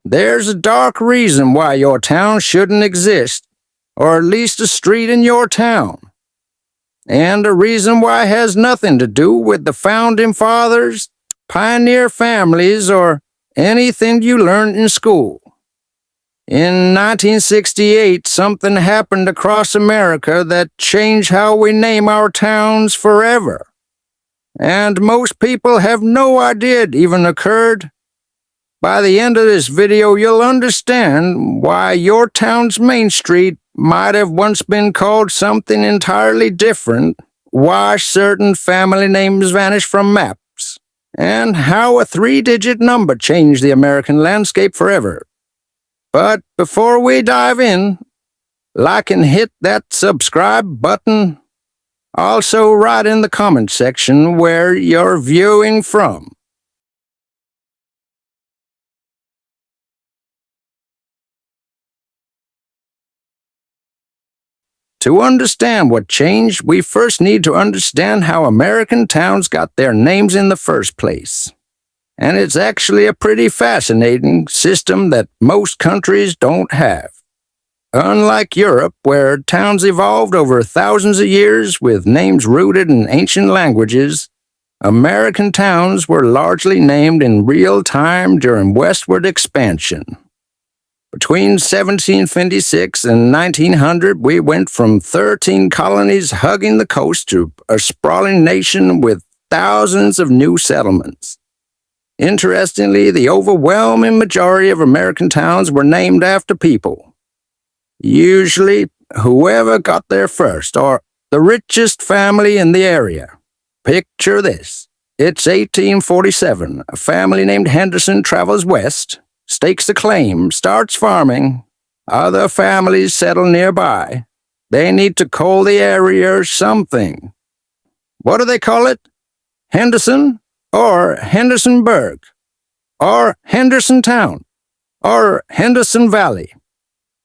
There's a dark reason why your town shouldn't exist, or at least a street in your town. And a reason why has nothing to do with the founding fathers, pioneer families, or anything you learned in school. In 1968, something happened across America that changed how we name our towns forever. And most people have no idea it even occurred. By the end of this video, you'll understand why your town's main street might have once been called something entirely different, why certain family names vanished from maps, and how a 3-digit number changed the American landscape forever. But before we dive in, like and hit that subscribe button. Also write in the comment section where you're viewing from. To understand what changed, we first need to understand how American towns got their names in the first place. And it's actually a pretty fascinating system that most countries don't have. Unlike Europe, where towns evolved over thousands of years with names rooted in ancient languages, American towns were largely named in real time during westward expansion. Between 1756 and 1900, we went from 13 colonies hugging the coast to a sprawling nation with thousands of new settlements. Interestingly, the overwhelming majority of American towns were named after people. Usually, whoever got there first, or the richest family in the area. Picture this. It's 1847. A family named Henderson travels west, stakes a claim, starts farming. Other families settle nearby. They need to call the area something. What do they call it? Henderson? Or Hendersonburg? Or Henderson Town? Or Henderson Valley?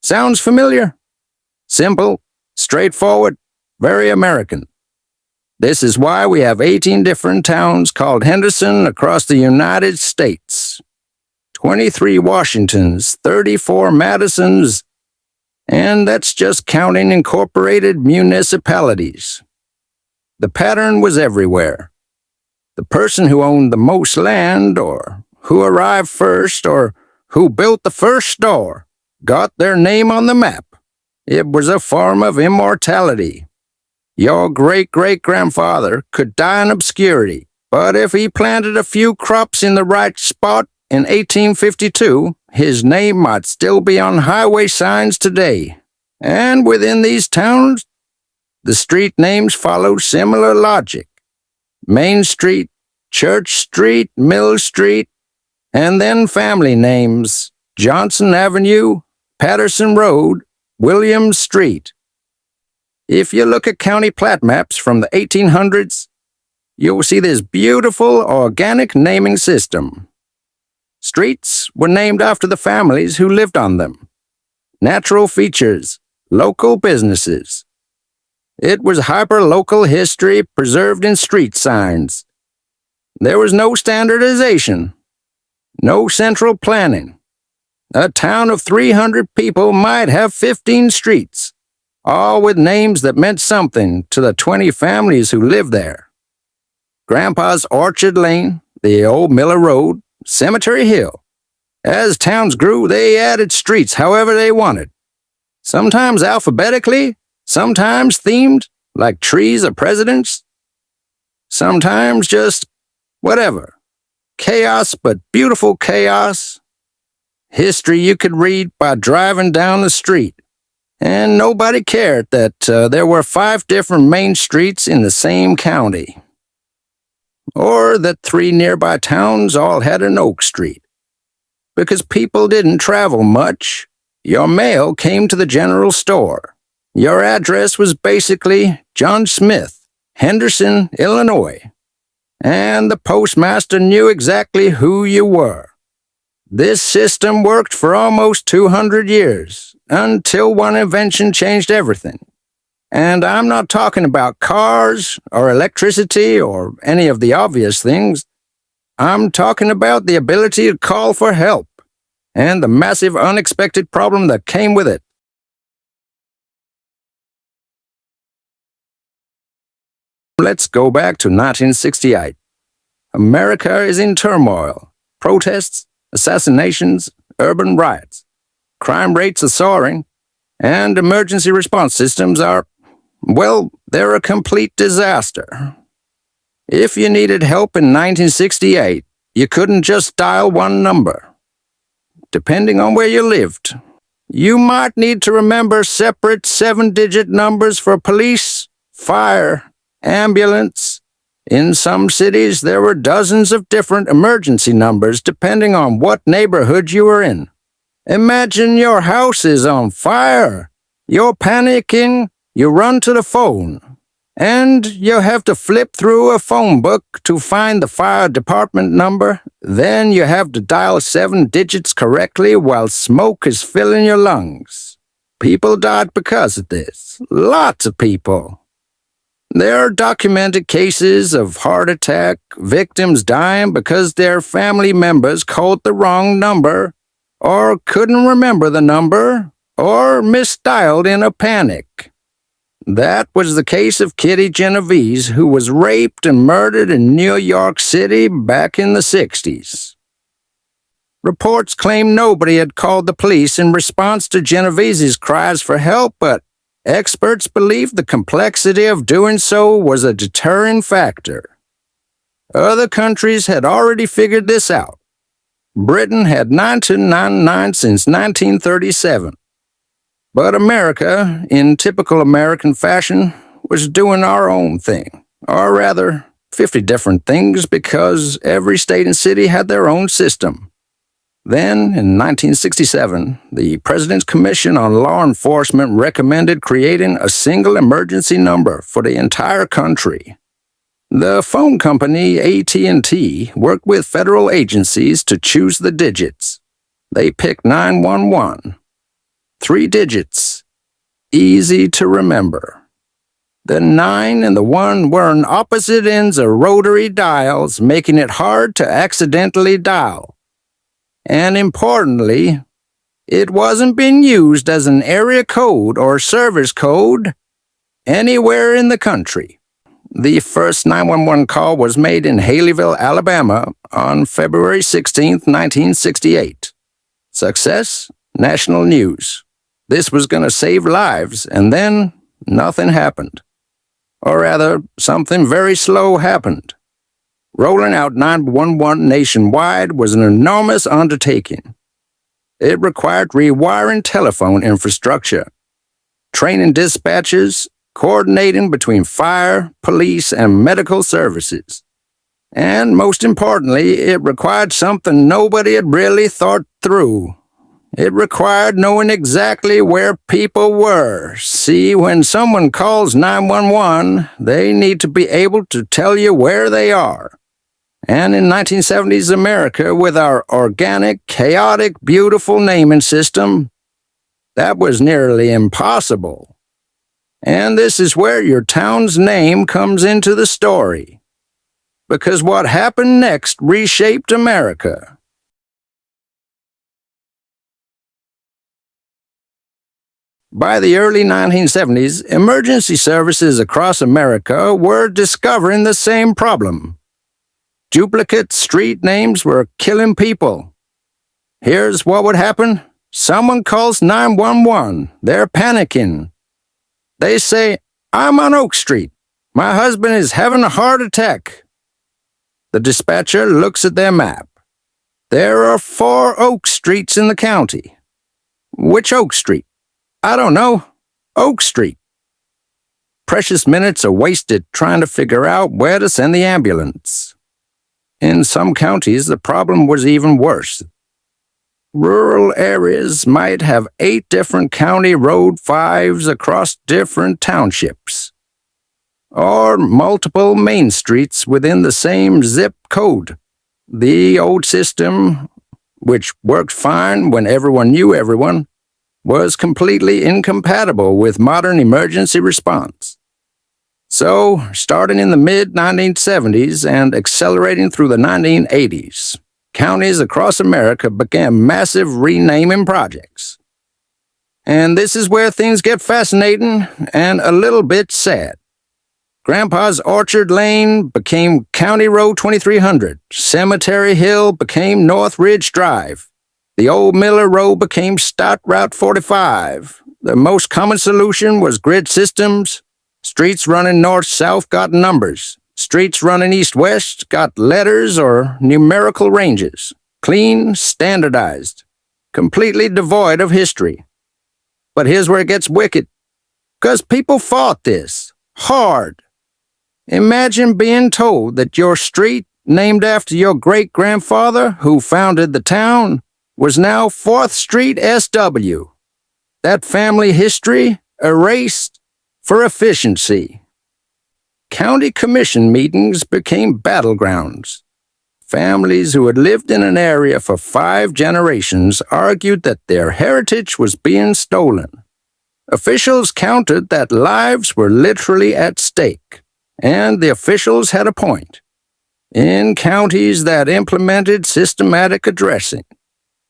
Sounds familiar? Simple, straightforward, very American. This is why we have 18 different towns called Henderson across the United States. 23 Washingtons, 34 Madisons, and that's just counting incorporated municipalities. The pattern was everywhere. The person who owned the most land, or who arrived first, or who built the first store, got their name on the map. It was a form of immortality. Your great-great-grandfather could die in obscurity, but if he planted a few crops in the right spot in 1852, his name might still be on highway signs today. And within these towns, the street names follow similar logic. Main Street, Church Street, Mill Street, and then family names: Johnson Avenue, Patterson Road, Williams Street. If you look at county plat maps from the 1800s, you'll see this beautiful organic naming system. Streets were named after the families who lived on them. Natural features, local businesses. It was hyper-local history preserved in street signs. There was no standardization, no central planning. A town of 300 people might have 15 streets, all with names that meant something to the 20 families who lived there. Grandpa's Orchard Lane, the old Miller Road, Cemetery Hill. As towns grew, they added streets however they wanted. Sometimes alphabetically, sometimes themed, like trees or presidents. Sometimes just whatever. Chaos, but beautiful chaos. History you could read by driving down the street. And nobody cared that there were 5 different main streets in the same county. Or that 3 nearby towns all had an Oak Street. Because people didn't travel much, your mail came to the general store. Your address was basically John Smith, Henderson, Illinois. And the postmaster knew exactly who you were. This system worked for almost 200 years, until one invention changed everything. And I'm not talking about cars, or electricity, or any of the obvious things. I'm talking about the ability to call for help. and the massive unexpected problem that came with it. Let's go back to 1968. America is in turmoil. Protests, assassinations, urban riots. Crime rates are soaring, and emergency response systems are, well, they're a complete disaster. If you needed help in 1968, you couldn't just dial one number. Depending on where you lived, you might need to remember separate 7-digit numbers for police, fire, ambulance. In some cities, there were dozens of different emergency numbers depending on what neighborhood you were in. Imagine your house is on fire. You're panicking, you run to the phone, and you have to flip through a phone book to find the fire department number. Then you have to dial 7 digits correctly while smoke is filling your lungs. People died because of this. Lots of people. There are documented cases of heart attack victims dying because their family members called the wrong number, or couldn't remember the number, or misdialed in a panic. That was the case of Kitty Genovese, who was raped and murdered in New York City back in the 60s. Reports claim nobody had called the police in response to Genovese's cries for help, but experts believe the complexity of doing so was a deterring factor. Other countries had already figured this out. Britain had 999 since 1937. But America, in typical American fashion, was doing our own thing. Or rather, 50 different things, because every state and city had their own system. Then, in 1967, the President's Commission on Law Enforcement recommended creating a single emergency number for the entire country. The phone company AT&T worked with federal agencies to choose the digits. They picked 911. 3 digits. Easy to remember. The 9 and the 1 were on opposite ends of rotary dials, making it hard to accidentally dial. And importantly, it wasn't being used as an area code or service code anywhere in the country. The first 911 call was made in Haleyville, Alabama on February 16, 1968. Success? National news. This was going to save lives, and then nothing happened. Or rather, something very slow happened. Rolling out 911 nationwide was an enormous undertaking. It required rewiring telephone infrastructure, training dispatchers, coordinating between fire, police, and medical services. And most importantly, it required something nobody had really thought through. It required knowing exactly where people were. See, when someone calls 911, they need to be able to tell you where they are. And in 1970s America, with our organic, chaotic, beautiful naming system, that was nearly impossible. And this is where your town's name comes into the story. Because what happened next reshaped America. By the early 1970s, emergency services across America were discovering the same problem. Duplicate street names were killing people. Here's what would happen. Someone calls 911. They're panicking. They say, "I'm on Oak Street. My husband is having a heart attack." The dispatcher looks at their map. There are 4 Oak Streets in the county. Which Oak Street? I don't know. Oak Street. Precious minutes are wasted trying to figure out where to send the ambulance. In some counties, the problem was even worse. Rural areas might have 8 different county road 5s across different townships, or multiple main streets within the same zip code. The old system, which worked fine when everyone knew everyone, was completely incompatible with modern emergency response. So, starting in the mid-1970s and accelerating through the 1980s, counties across America began massive renaming projects. And this is where things get fascinating and a little bit sad. Grandpa's Orchard Lane became County Road 2300. Cemetery Hill became North Ridge Drive. The old Miller Road became Stott Route 45. The most common solution was grid systems. Streets running north-south got numbers. Streets running east-west got letters or numerical ranges. Clean, standardized, completely devoid of history. But here's where it gets wicked. 'Cause people fought this. Hard. Imagine being told that your street, named after your great-grandfather who founded the town, was now 4th Street SW. That family history erased for efficiency. County commission meetings became battlegrounds. Families who had lived in an area for 5 generations argued that their heritage was being stolen. Officials countered that lives were literally at stake. And the officials had a point. In counties that implemented systematic addressing,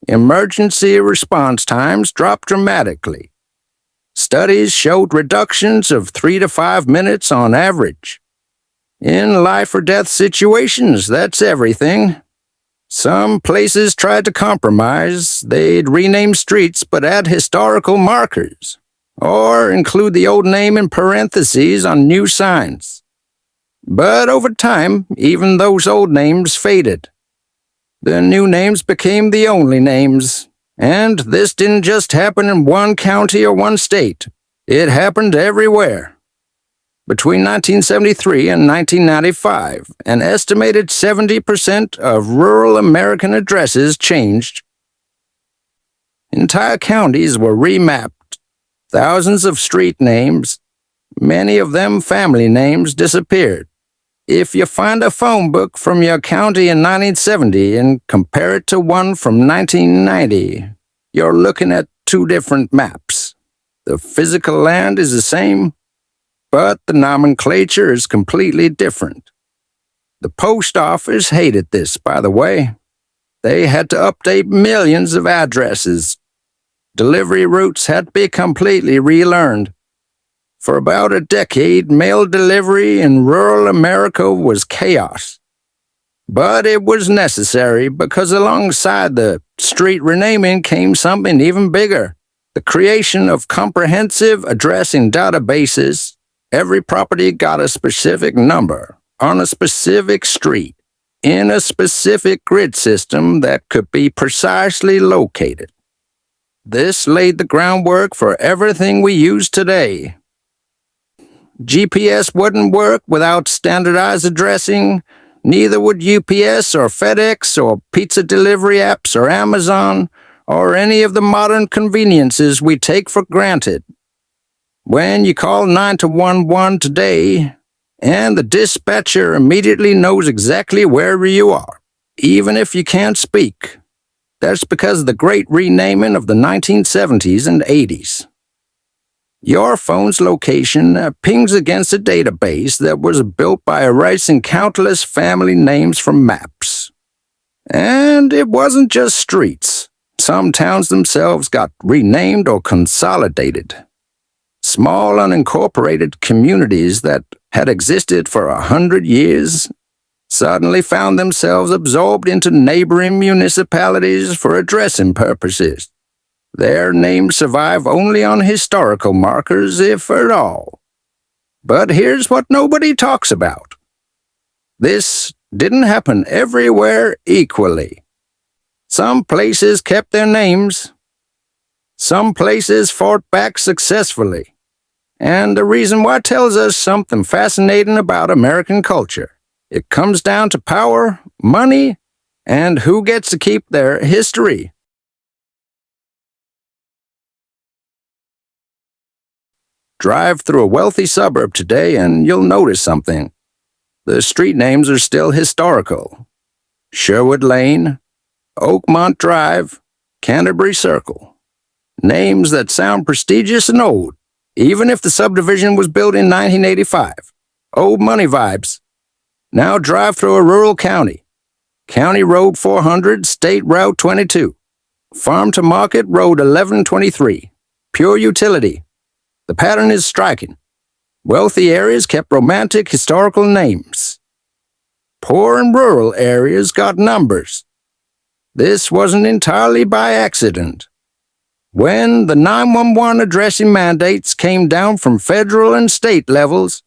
emergency response times dropped dramatically. Studies showed reductions of 3 to 5 minutes on average. In life or death situations, that's everything. Some places tried to compromise. They'd rename streets but add historical markers, or include the old name in parentheses on new signs. But over time, even those old names faded. The new names became the only names, and this didn't just happen in one county or one state. It happened everywhere. Between 1973 and 1995, an estimated 70% of rural American addresses changed. Entire counties were remapped. Thousands of street names, many of them family names, disappeared. If you find a phone book from your county in 1970 and compare it to one from 1990, you're looking at 2 different maps. The physical land is the same, but the nomenclature is completely different. The post office hated this, by the way. They had to update millions of addresses. Delivery routes had to be completely relearned. For about a decade, mail delivery in rural America was chaos. But it was necessary because alongside the street renaming came something even bigger: the creation of comprehensive addressing databases. Every property got a specific number, on a specific street, in a specific grid system that could be precisely located. This laid the groundwork for everything we use today. GPS wouldn't work without standardized addressing. Neither would UPS or FedEx or pizza delivery apps or Amazon or any of the modern conveniences we take for granted. When you call 911 today, and the dispatcher immediately knows exactly where you are, even if you can't speak. That's because of the great renaming of the 1970s and 80s. Your phone's location pings against a database that was built by erasing countless family names from maps. And it wasn't just streets. Some towns themselves got renamed or consolidated. Small unincorporated communities that had existed for 100 years suddenly found themselves absorbed into neighboring municipalities for addressing purposes. Their names survive only on historical markers, if at all. But here's what nobody talks about. This didn't happen everywhere equally. Some places kept their names. Some places fought back successfully. And the reason why tells us something fascinating about American culture. It comes down to power, money, and who gets to keep their history. Drive through a wealthy suburb today and you'll notice something. The street names are still historical. Sherwood Lane, Oakmont Drive, Canterbury Circle. Names that sound prestigious and old, even if the subdivision was built in 1985. Old money vibes. Now drive through a rural county. County Road 400, State Route 22. Farm to Market Road 1123. Pure utility. The pattern is striking. Wealthy areas kept romantic historical names. Poor and rural areas got numbers. This wasn't entirely by accident. When the 911 addressing mandates came down from federal and state levels,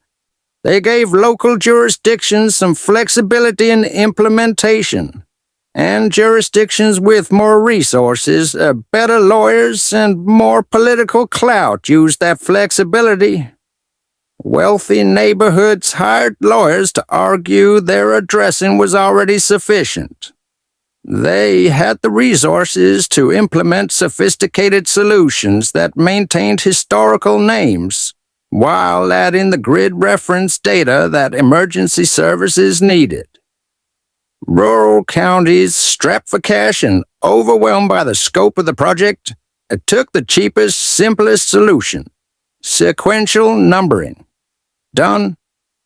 they gave local jurisdictions some flexibility in implementation, and jurisdictions with more resources, better lawyers, and more political clout used that flexibility. Wealthy neighborhoods hired lawyers to argue their addressing was already sufficient. They had the resources to implement sophisticated solutions that maintained historical names, while adding the grid reference data that emergency services needed. Rural counties, strapped for cash and overwhelmed by the scope of the project, took the cheapest, simplest solution: sequential numbering. Done.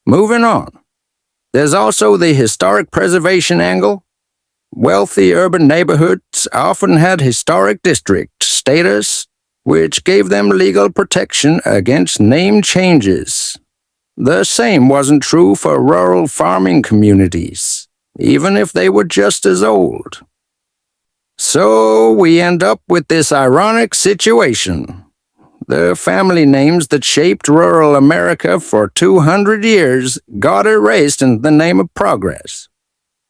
Moving on. There's also the historic preservation angle. Wealthy urban neighborhoods often had historic district status, which gave them legal protection against name changes. The same wasn't true for rural farming communities, even if they were just as old. So we end up with this ironic situation. The family names that shaped rural America for 200 years got erased in the name of progress.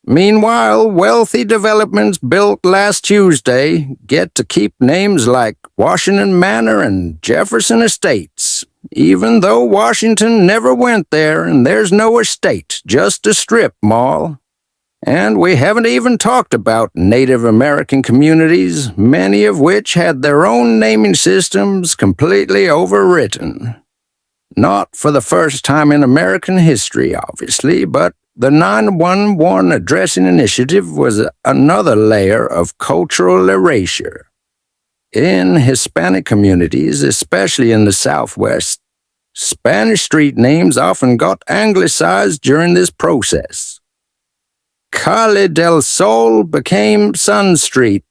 Meanwhile, wealthy developments built last Tuesday get to keep names like Washington Manor and Jefferson Estates, even though Washington never went there and there's no estate, just a strip mall. And we haven't even talked about Native American communities, many of which had their own naming systems completely overwritten. Not for the first time in American history, obviously, but the 911 addressing initiative was another layer of cultural erasure. In Hispanic communities, especially in the Southwest, Spanish street names often got anglicized during this process. Calle del Sol became Sun Street.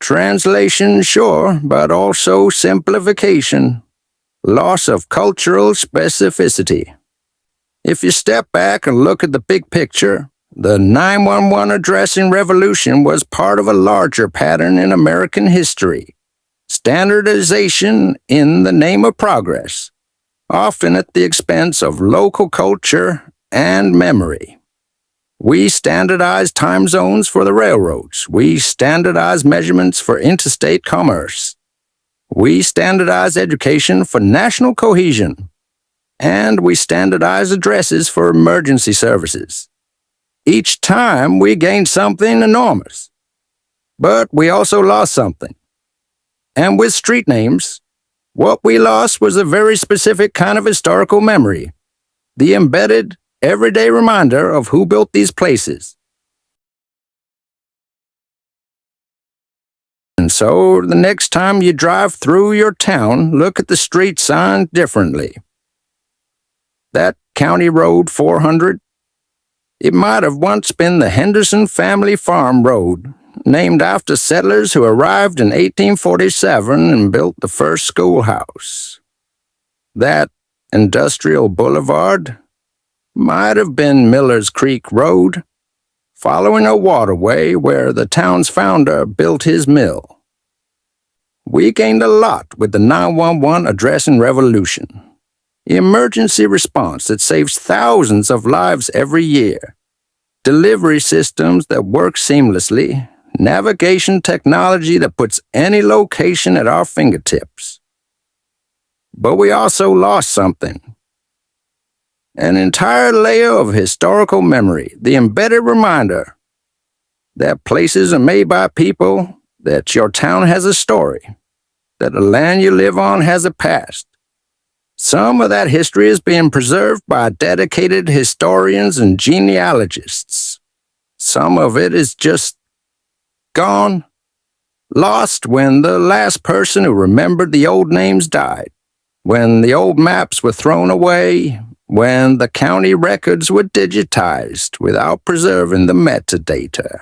Translation, sure, but also simplification. Loss of cultural specificity. If you step back and look at the big picture, the 911 addressing revolution was part of a larger pattern in American history. Standardization in the name of progress, often at the expense of local culture and memory. We standardized time zones for the railroads. We standardized measurements for interstate commerce. We standardized education for national cohesion. And we standardized addresses for emergency services. Each time we gained something enormous. But we also lost something. And with street names, what we lost was a very specific kind of historical memory, the embedded, everyday reminder of who built these places. And so, the next time you drive through your town, look at the street sign differently. That County Road 400, it might have once been the Henderson Family Farm Road, named after settlers who arrived in 1847 and built the first schoolhouse. That Industrial Boulevard might have been Miller's Creek Road, following a waterway where the town's founder built his mill. We gained a lot with the 911 addressing revolution. Emergency response that saves thousands of lives every year. Delivery systems that work seamlessly. Navigation technology that puts any location at our fingertips. But we also lost something. An entire layer of historical memory, the embedded reminder that places are made by people, that your town has a story, that the land you live on has a past. Some of that history is being preserved by dedicated historians and genealogists. Some of it is just gone, lost when the last person who remembered the old names died, when the old maps were thrown away, when the county records were digitized without preserving the metadata.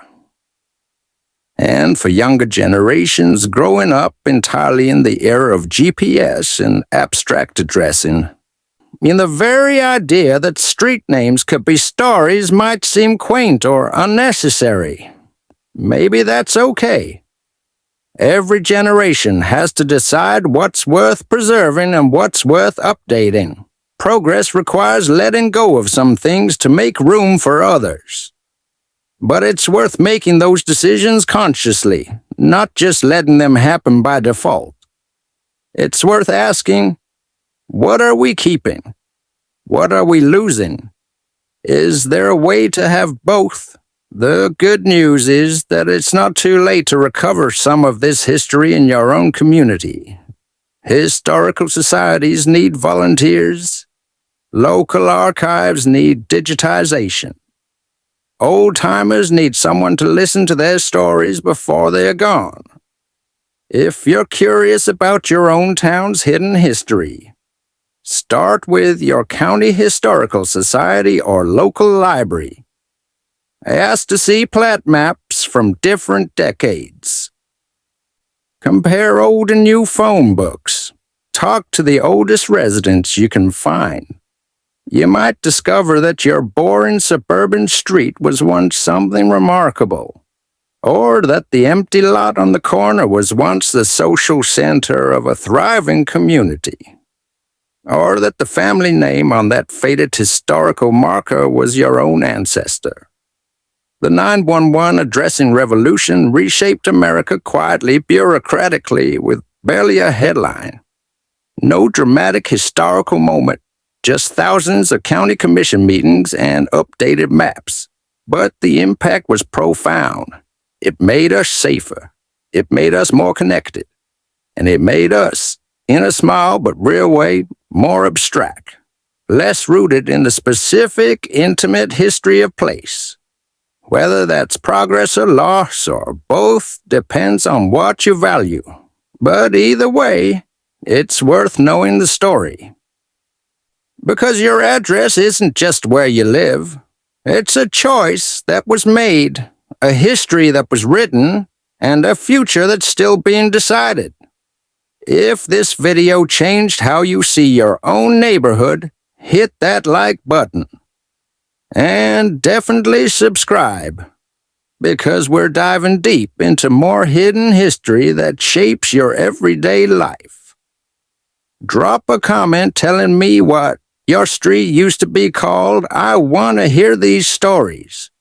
And for younger generations growing up entirely in the era of GPS and abstract addressing, the very idea that street names could be stories might seem quaint or unnecessary. Maybe that's okay. Every generation has to decide what's worth preserving and what's worth updating. Progress requires letting go of some things to make room for others. But it's worth making those decisions consciously, not just letting them happen by default. It's worth asking, what are we keeping? What are we losing? Is there a way to have both? The good news is that it's not too late to recover some of this history in your own community. Historical societies need volunteers. Local archives need digitization. Old-timers need someone to listen to their stories before they are gone. If you're curious about your own town's hidden history, start with your county historical society or local library. Ask to see plat maps from different decades. Compare old and new phone books. Talk to the oldest residents you can find. You might discover that your boring suburban street was once something remarkable, or that the empty lot on the corner was once the social center of a thriving community, or that the family name on that faded historical marker was your own ancestor. The 911 addressing revolution reshaped America quietly, bureaucratically, with barely a headline. No dramatic historical moment. Just thousands of county commission meetings and updated maps. But the impact was profound. It made us safer. It made us more connected. And it made us, in a small but real way, more abstract. Less rooted in the specific, intimate history of place. Whether that's progress or loss or both depends on what you value. But either way, it's worth knowing the story. Because your address isn't just where you live. It's a choice that was made, a history that was written, and a future that's still being decided. If this video changed how you see your own neighborhood, hit that like button. And definitely subscribe, because we're diving deep into more hidden history that shapes your everyday life. Drop a comment telling me what your street used to be called. I want to hear these stories.